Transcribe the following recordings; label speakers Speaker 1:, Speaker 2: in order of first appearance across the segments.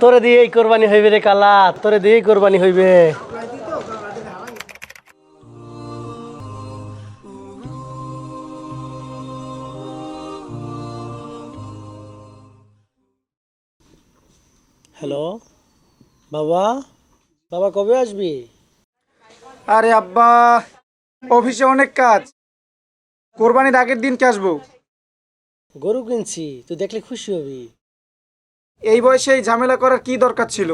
Speaker 1: তোরে দিয়েই কোরবানি হইবে রে কালা, তোরে দিয়েই কোরবানি হইবে। হ্যালো বাবা, বাবা কবে আসবি?
Speaker 2: আরে আব্বা, অফিসে অনেক কাজ, কোরবানির আগের দিনকে আসবো।
Speaker 1: গরু কিনছি, তুই দেখলে খুশি হবি।
Speaker 2: এই বয়সে এই ঝামেলা করার কি দরকার ছিল?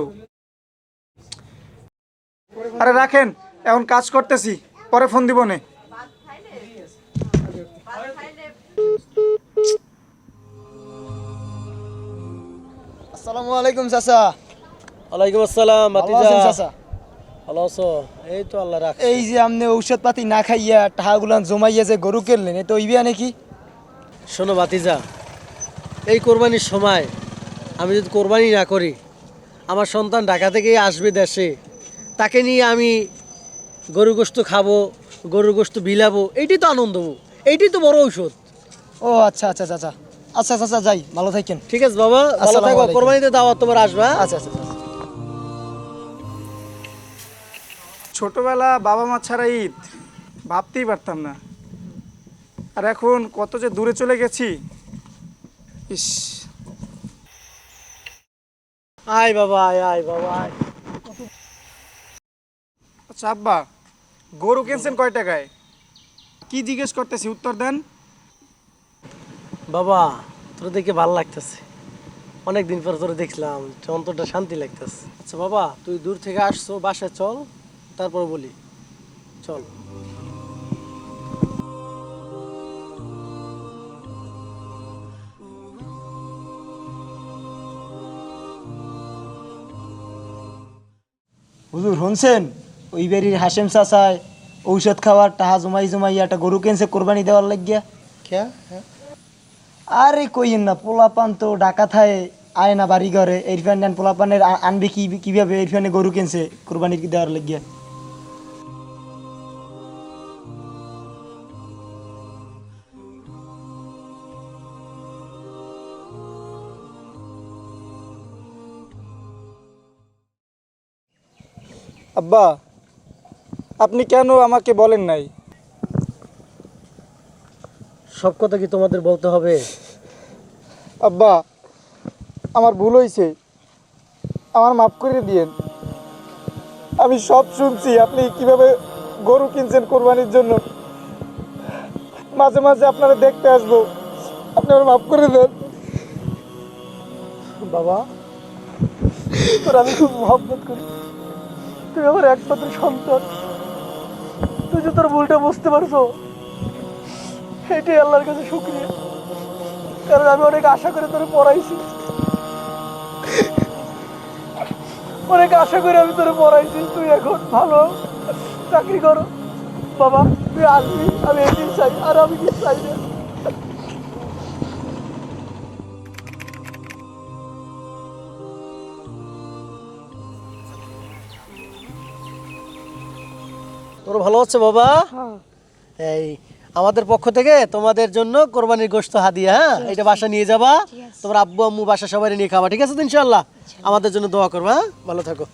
Speaker 2: আরে রাখেন, এখন কাজ করতেছি, পরে ফোন দিব নে।
Speaker 3: আসসালামু আলাইকুম চাচা।
Speaker 1: ওয়ালাইকুম আসসালাম
Speaker 3: ভালো
Speaker 1: ভাতিজা।
Speaker 3: আছেন চাচা?
Speaker 1: ভালো আছো? এই তো আল্লাহ রাখ।
Speaker 3: এই যে আপনি ঔষধ পাতি না খাইয়া টাকাগুলান জমাইয়া যে গরু কিনলেন, এ তো ইবিয়া নাকি?
Speaker 1: শোনো ভাতিজা, এই কোরবানির সময় আমি যদি কোরবানি না করি, আমার সন্তান ঢাকা থেকেই আসবে দেশে, তাকে নিয়ে আমি গরু গোশত খাবো, গরুর গোশত বিলাবো, এইটাই তো আনন্দ, এইটাই তো বড় ঔষধ।
Speaker 3: ও আচ্ছা আচ্ছা চাচা, আচ্ছা চাচা যাই, ভালো থাকেন।
Speaker 1: ঠিক আছে বাবা, ভালো
Speaker 3: আসসালামু
Speaker 1: থাকো।
Speaker 3: আলাইকুম।
Speaker 1: কোরবানিতে দাওয়াত তোমার আসবে, হ্যাঁ?
Speaker 3: আচ্ছা আচ্ছা চাচা।
Speaker 2: ছোটবেলা বাবা মা ছাড়া ঈদ ভাবতেই পারতাম না, আর এখন কত যে দূরে চলে গেছি। ইস,
Speaker 1: আয় বাবা, আয় আয় বাবা আয়।
Speaker 2: আচ্ছা আব্বা, গরু কিনছেন কয় টাকায়? কি জিজ্ঞেস করতেছি, উত্তর দেন।
Speaker 1: বাবা তোর দেখে ভালো লাগতেছে, অনেকদিন পর তোরে দেখলাম, অন্তরটা শান্তি লাগতেছে। আচ্ছা বাবা, তুই দূর থেকে আসছো, বাসায় চল, তারপর বলি। চল।
Speaker 3: হুজুর শুনছেন, ওই বাড়ির হাসেম চাচায় ঔষধ খাওয়ার টাকা জমাই জমাইয়া একটা গরু কিনছে কোরবানি দেওয়ার লাগিয়া।
Speaker 1: কে?
Speaker 3: আরে কইেন না, পোলাপান তো ডাকা থায় আয় না বাড়ি ঘরে, এরফান নেন পোলাপানের আনবে কি কিভাবে, এরফানে গরু কিনছে কোরবানি দেওয়ার লাগিয়া।
Speaker 2: আব্বা, আপনি কেন আমাকে বলেন নাই?
Speaker 1: সব কথা কি তোমাদের বলতে হবে?
Speaker 2: আব্বা, আমার ভুল হয়েছে, আমার মাফ করে দিয়েন। আমি সব শুনছি, আপনি কিভাবে গরু কিনছেন কোরবানির জন্য। মাঝে মাঝে আপনারা দেখতে আসবো, আপনি আমার মাফ করে দেন।
Speaker 1: বাবা,
Speaker 2: তোর আমি খুব মহব্বত করি, তুই আমার একমাত্র সন্তান। তুই যে তোর ভুলটা বুঝতে পারছো, এটাই আল্লাহর কাছে শুকরিয়া। কারণ আমি অনেক আশা করে তোরে পড়াইছি, অনেক আশা করে আমি তোরে পড়াইছি। তুই এখন ভালো চাকরি করো বাবা, তুই আসবি, আমি এদিন চাই, আর আমি কিছু চাই না।
Speaker 1: তোর ভালো হচ্ছে বাবা? এই আমাদের পক্ষ থেকে তোমাদের জন্য কোরবানির গোশত হাদিয়া, হ্যাঁ? এটা বাসা নিয়ে যাবা, তোমার আব্বু আম্মু বাসা সবাই নিয়ে খাবা, ঠিক আছে তো? ইনশাআল্লাহ আমাদের জন্য দোয়া করবা, হ্যাঁ? ভালো থাকো।